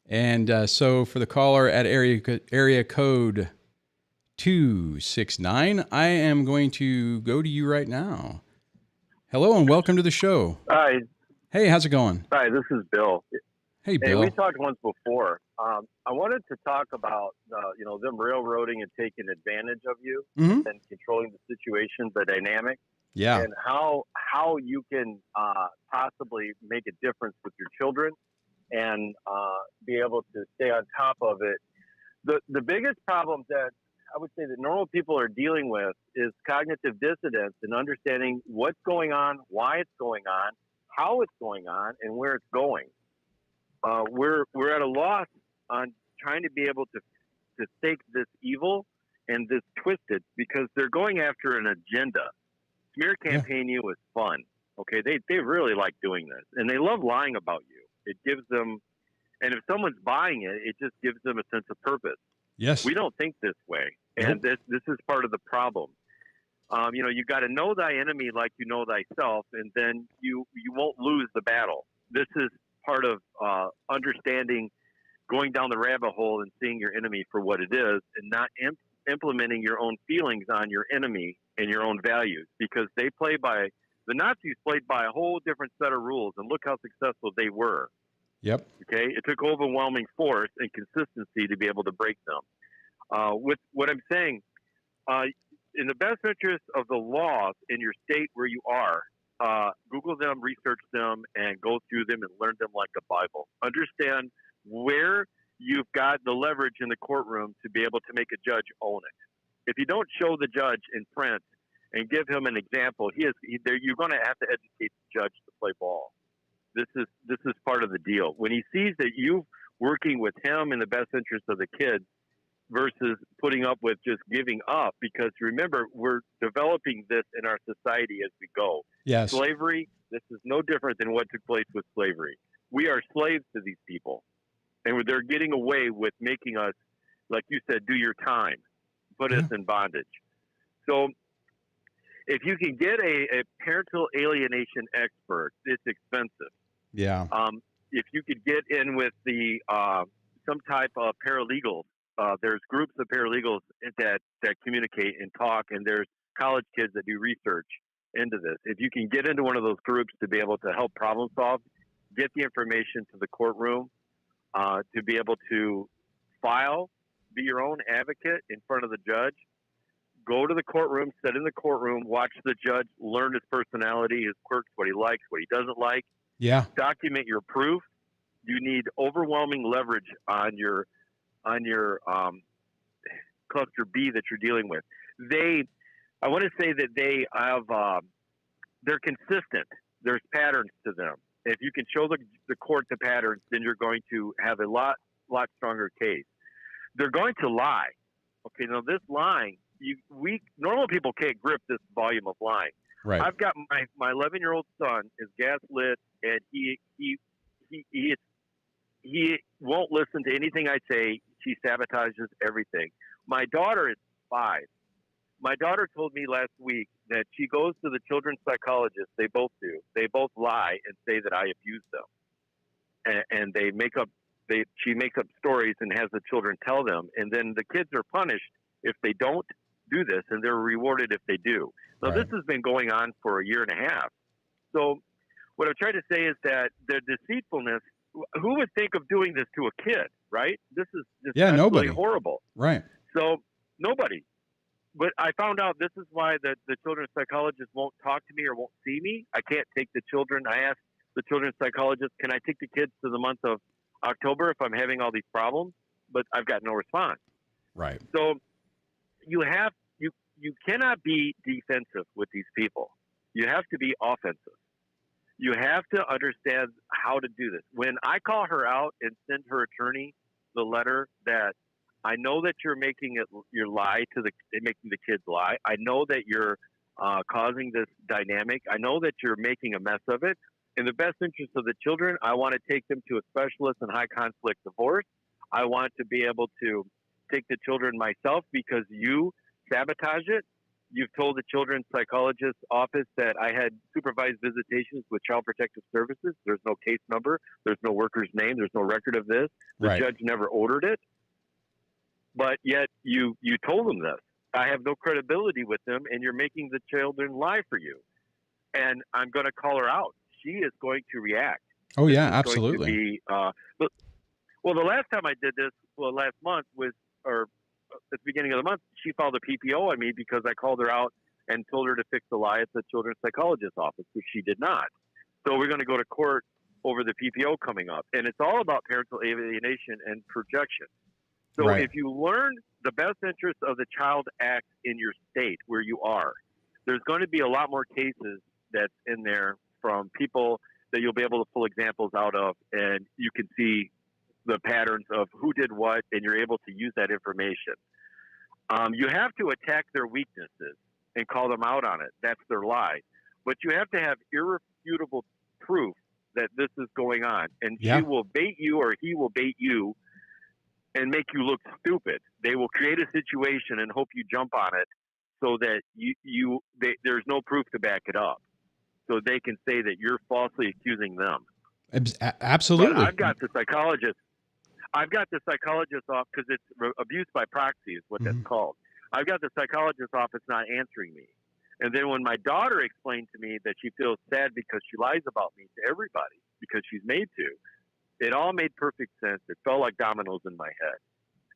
And so for the caller at area code 269, I am going to go to you right now. Hello and welcome to the show. Hi. Hey, how's it going? Hi, this is Bill. Hey, Bill. Hey, we talked once before. I wanted to talk about, them railroading and taking advantage of you and controlling the situation, the dynamic. Yeah. And how you can possibly make a difference with your children and be able to stay on top of it. The biggest problem that I would say that normal people are dealing with is cognitive dissonance and understanding what's going on, why it's going on, how it's going on, and where it's going. We're at a loss on trying to be able to stake this evil and this twisted, because they're going after an agenda. Smear campaign you is fun. Okay, they really like doing this, and they love lying about you. It gives them, and if someone's buying it, it just gives them a sense of purpose. Yes, we don't think this way, and this is part of the problem. You got to know thy enemy like you know thyself, and then you won't lose the battle. This is part of understanding, going down the rabbit hole and seeing your enemy for what it is, and not implementing your own feelings on your enemy and your own values, because the Nazis played by a whole different set of rules, and look how successful they were. Yep. Okay. It took overwhelming force and consistency to be able to break them. With what I'm saying, in the best interest of the laws in your state where you are, Google them, research them, and go through them and learn them like the Bible. Understand where you've got the leverage in the courtroom to be able to make a judge own it. If you don't show the judge in print and give him an example, you're going to have to educate the judge to play ball. This is part of the deal. When he sees that you working with him in the best interest of the kids versus putting up with just giving up, because remember, we're developing this in our society as we go. Yes. Slavery, this is no different than what took place with slavery. We are slaves to these people, and they're getting away with making us, like you said, do your time, put us in bondage. So if you can get a parental alienation expert, it's expensive. Yeah. If you could get in with the some type of paralegal, there's groups of paralegals that communicate and talk, and there's college kids that do research into this. If you can get into one of those groups to be able to help problem solve, get the information to the courtroom, to be able to file, be your own advocate in front of the judge, go to the courtroom, sit in the courtroom, watch the judge, learn his personality, his quirks, what he likes, what he doesn't like. Yeah. Document your proof. You need overwhelming leverage on your cluster B that you're dealing with. I want to say that they have, they're consistent. There's patterns to them. If you can show the court the patterns, then you're going to have a lot stronger case. They're going to lie. Okay, now this lying, we normal people can't grip this volume of lying. Right. I've got my 11-year-old son is gaslit, and he won't listen to anything I say. She sabotages everything. My daughter is 5. My daughter told me last week that she goes to the children's psychologist. They both do. They both lie and say that I abuse them, and they make up. She makes up stories and has the children tell them, and then the kids are punished if they don't do this, and they're rewarded if they do. Now, This has been going on for a year and a half. So what I'm trying to say is that the deceitfulness, who would think of doing this to a kid, right? This is just absolutely nobody. horrible. Right. So nobody. but I found out this is why the children's psychologist won't talk to me or won't see me. I can't take the children. I asked the children's psychologist, can I take the kids to the month of October if I'm having all these problems? But I've got no response. Right. So you cannot be defensive with these people. You have to be offensive. You have to understand how to do this. When I call her out and send her attorney the letter that I know that you're making making the kids lie. I know that you're causing this dynamic. I know that you're making a mess of it. In the best interest of the children, I want to take them to a specialist in high conflict divorce. I want to be able to take the children myself because you sabotage it. You've told the children's psychologist's office that I had supervised visitations with Child Protective Services. There's no case number. There's no worker's name. There's no record of this. The judge never ordered it. But yet you told them this. I have no credibility with them, and you're making the children lie for you. And I'm going to call her out. She is going to react. Oh, yeah, absolutely. Well, the last time I did this, last month at the beginning of the month, she filed a PPO on me because I called her out and told her to fix the lie at the children's psychologist's office, which she did not. So we're going to go to court over the PPO coming up. And it's all about parental alienation and projection. So if you learn the best interest of the child act in your state where you are, there's going to be a lot more cases that's in there from people that you'll be able to pull examples out of, and you can see the patterns of who did what, and you're able to use that information. You have to attack their weaknesses and call them out on it. That's their lie. But you have to have irrefutable proof that this is going on. And she will bait you or he will bait you and make you look stupid. They will create a situation and hope you jump on it so that there's no proof to back it up. So they can say that you're falsely accusing them. Absolutely. But I've got the psychologist off because it's abuse by proxy is what that's called. I've got the psychologist's office not answering me. And then when my daughter explained to me that she feels sad because she lies about me to everybody because she's made to, it all made perfect sense. It felt like dominoes in my head.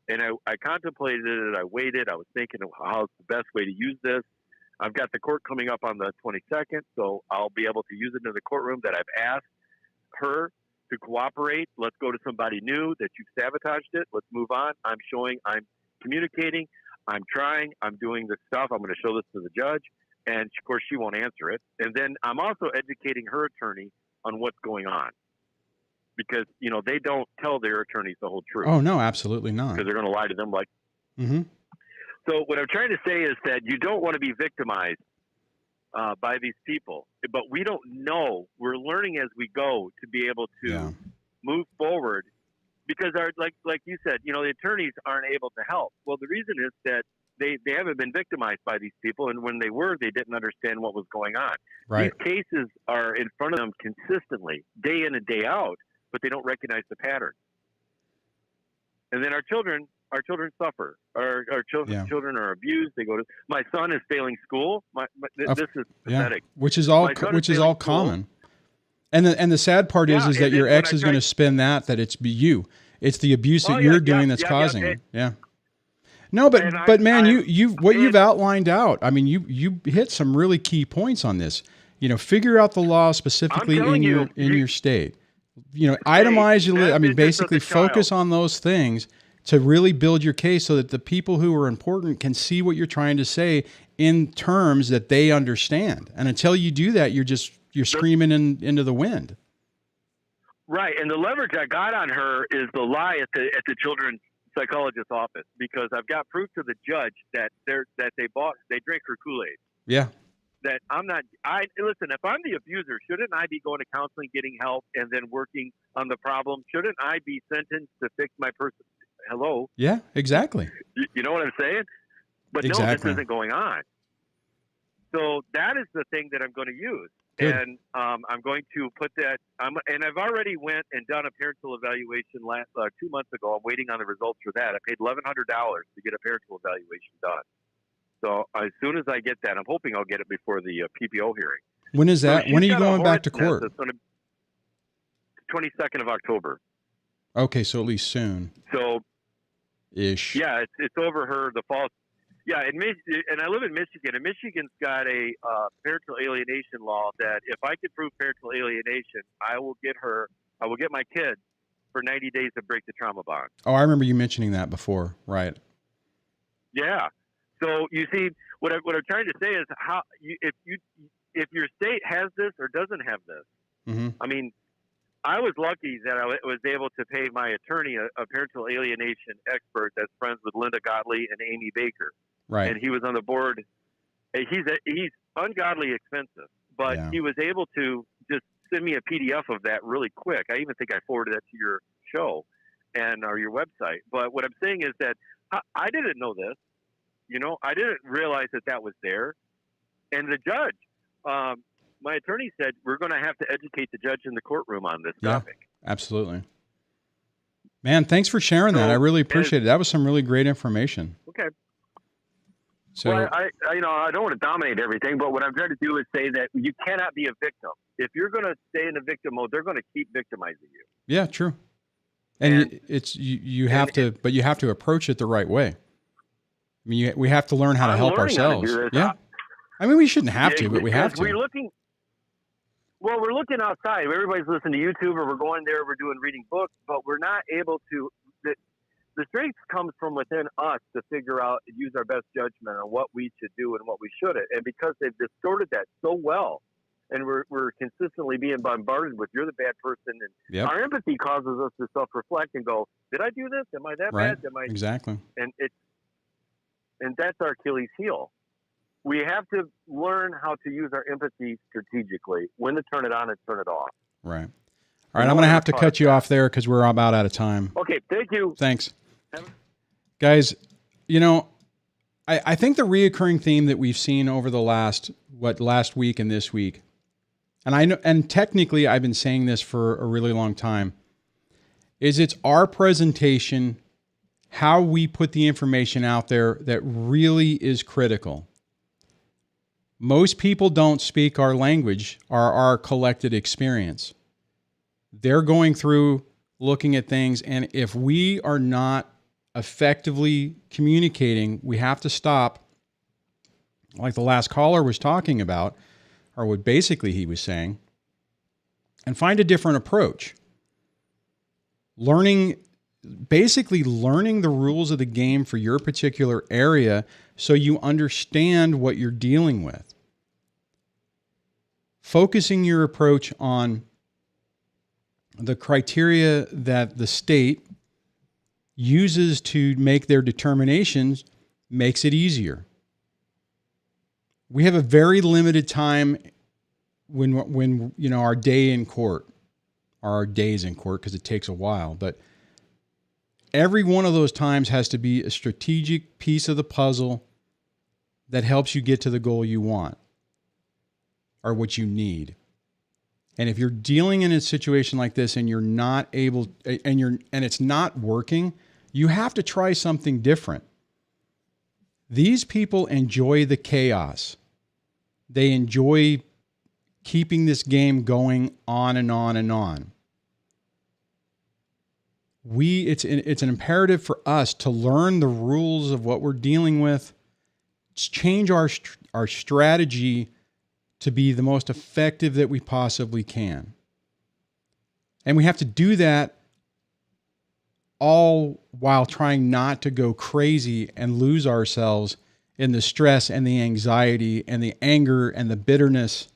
And I contemplated it. I waited. I was thinking of how's the best way to use this. I've got the court coming up on the 22nd, so I'll be able to use it in the courtroom that I've asked her to cooperate. Let's go to somebody new that you've sabotaged it. Let's move on. I'm communicating. I'm trying. I'm doing this stuff. I'm going to show this to the judge. And, of course, she won't answer it. And then I'm also educating her attorney on what's going on because, they don't tell their attorneys the whole truth. Oh, no, absolutely not. Because they're going to lie to them like. Mm-hmm. So what I'm trying to say is that you don't want to be victimized by these people, but we don't know. We're learning as we go to be able to move forward because like you said, the attorneys aren't able to help. Well, the reason is that they haven't been victimized by these people. And when they were, they didn't understand what was going on. Right. These cases are in front of them consistently, day in and day out, but they don't recognize the pattern. And then our children suffer. Our children are abused. They go to. My son is failing school. This is pathetic. Which is all common. And the sad part is that your ex is going to spin that it's you. It's the abuse that you're doing that's causing it. Yeah. No, but man, you've outlined out. I mean, you hit some really key points on this. Figure out the law specifically in your state. Itemize your list. I mean, basically focus on those things to really build your case so that the people who are important can see what you're trying to say in terms that they understand. And until you do that, you're screaming into the wind. Right. And the leverage I got on her is the lie at the children's psychologist's office, because I've got proof to the judge that they drink her Kool-Aid. Yeah. That listen, if I'm the abuser, shouldn't I be going to counseling, getting help, and then working on the problem? Shouldn't I be sentenced to fix my person? Hello? Yeah, exactly. You know what I'm saying? But no, this isn't going on. So that is the thing that I'm going to use. Good. And I'm going to put that, and I've already went and done a parental evaluation 2 months ago. I'm waiting on the results for that. I paid $1,100 to get a parental evaluation done. So as soon as I get that, I'm hoping I'll get it before the PPO hearing. When is that? So when are you going back to court? It's going to 22nd of October. Okay, so at least soon. So, ish. Yeah, it's over her, the false. Yeah, and I live in Michigan, and Michigan's got a parental alienation law that if I could prove parental alienation, I will get my kid for 90 days to break the trauma bond. Oh, I remember you mentioning that before, right? Yeah. So you see, what I'm trying to say is if your state has this or doesn't have this. Mm-hmm. I mean, I was lucky that I was able to pay my attorney a parental alienation expert that's friends with Linda Gottlieb and Amy Baker. Right. And he was on the board. He's ungodly expensive, but he was able to just send me a PDF of that really quick. I even think I forwarded that to your show or your website. But what I'm saying is that I didn't know this. I didn't realize that was there. And the judge, my attorney said, we're going to have to educate the judge in the courtroom on this topic. Absolutely. Man, thanks for sharing that. I really appreciate it. That was some really great information. Okay. So, well, I don't want to dominate everything, but what I'm trying to do is say that you cannot be a victim. If you're going to stay in the victim mode, they're going to keep victimizing you. Yeah, true. And it's you have to approach it the right way. I mean, we have to learn how to help ourselves. Yeah. I mean, we shouldn't have to, but we have to. We're looking outside. Everybody's listening to YouTube, or we're going there. We're reading books, but we're not able to. The strength comes from within us to figure out and use our best judgment on what we should do and what we shouldn't. And because they've distorted that so well, and we're consistently being bombarded with "you're the bad person," and our empathy causes us to self-reflect and go, "Did I do this? Am I that bad? Am I exactly?" And that's our Achilles heel. We have to learn how to use our empathy strategically, when to turn it on and turn it off. Right. All right, I'm going to have to cut you off there because we're about out of time. Okay, thank you. Thanks. Guys, I think the reoccurring theme that we've seen over the last week and this week, and I know, and technically I've been saying this for a really long time, is it's our presentation, how we put the information out there that really is critical. Most people don't speak our language or our collected experience. They're going through looking at things, and if we are not effectively communicating, we have to stop, like the last caller was talking about, or what basically he was saying, and find a different approach. Basically learning the rules of the game for your particular area so you understand what you're dealing with. Focusing your approach on the criteria that the state uses to make their determinations makes it easier. We have a very limited time when our day in court, or our days in court, because it takes a while, but every one of those times has to be a strategic piece of the puzzle that helps you get to the goal you want or what you need. And if you're dealing in a situation like this and you're not able, and it's not working, you have to try something different. These people enjoy the chaos. They enjoy keeping this game going on and on and on. It's an imperative for us to learn the rules of what we're dealing with, change our strategy to be the most effective that we possibly can. And we have to do that all while trying not to go crazy and lose ourselves in the stress and the anxiety and the anger and the bitterness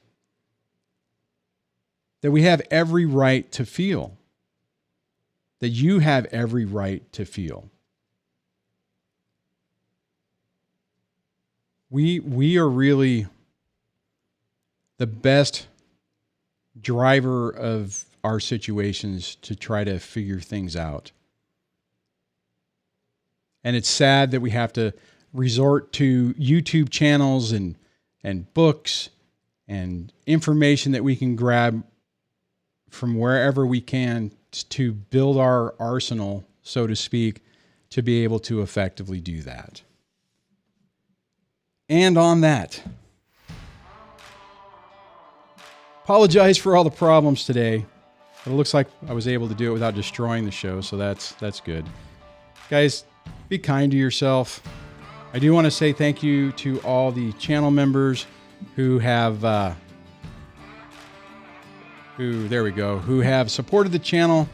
that we have every right to feel, that you have every right to feel. We are really the best driver of our situations to try to figure things out. And it's sad that we have to resort to YouTube channels and books and information that we can grab from wherever we can to build our arsenal, so to speak, to be able to effectively do that. And on that, apologize for all the problems today, but it looks like I was able to do it without destroying the show, so that's good. Guys, be kind to yourself. I do want to say thank you to all the channel members who have, who have supported the channel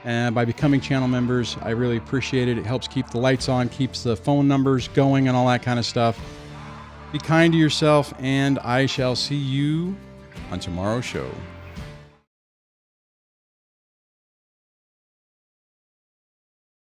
by becoming channel members. I really appreciate it. It helps keep the lights on, keeps the phone numbers going and all that kind of stuff. Be kind to yourself, and I shall see you on tomorrow's show.